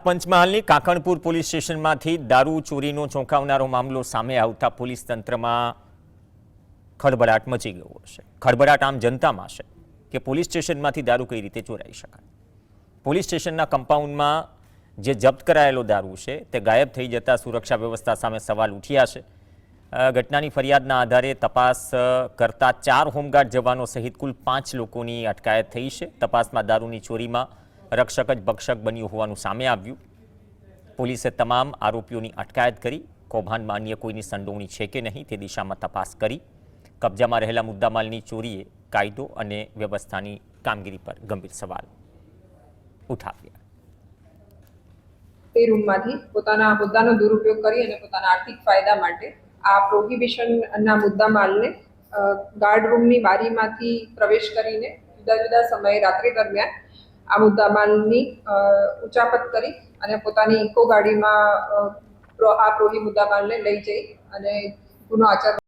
પંચમહાલની Kakanpur police સ્ટેશનમાંથી દારૂ ચોરીનો ચોંકાવનારો મામલો સામે આવતા પોલીસ તંત્રમાં ખળભળાટ મચી ગયો છે। ખળભળાટ આમ જનતામાં છે કે પોલીસ સ્ટેશનમાંથી દારૂ કઈ રીતે ચોરાઈ શકાય। પોલીસ સ્ટેશનના કમ્પાઉન્ડમાં જે જપ્ત કરાયેલો દારૂ છે તે ગાયબ થઈ જતા સુરક્ષા વ્યવસ્થા સામે સવાલ ઉઠ્યા છે। ઘટનાની ફરિયાદના આધારે તપાસ કરતા 4 હોમગાર્ડ જવાનો સહિત કુલ 5 લોકોની અટકાયત થઈ છે। તપાસમાં દારૂની ચોરીમાં રક્ષક જ ભક્ષક બન્યું હોવાનું સામે આવ્યું। પોલીસે તમામ આરોપીઓની અટકાયત કરી કૌભાંડમાં અન્ય કોઈની સંડોવણી છે કે નહીં તે દિશામાં તપાસ કરી। કબજામાં રહેલા મુદ્દામાલની ચોરીએ કાયદો અને વ્યવસ્થાની કામગીરી પર ગંભીર સવાલ ઉઠાવ્યા। તે રૂમમાંથી પોતાના હોદ્દાનો દુરુપયોગ કરી અને પોતાના આર્થિક ફાયદા માટે આ પ્રોહિબિશનના મુદ્દામાલને ગાર્ડ રૂમની બારીમાંથી પ્રવેશ કરીને જુદા જુદા સમયે રાત્રિ દરમિયાન આ મુદ્દામાલની ઉચાપત કરી અને પોતાની ઇકો ગાડીમાં આ પ્રોહી મુદ્દામાલને લઈ જઈ અને ગુનો આચરવા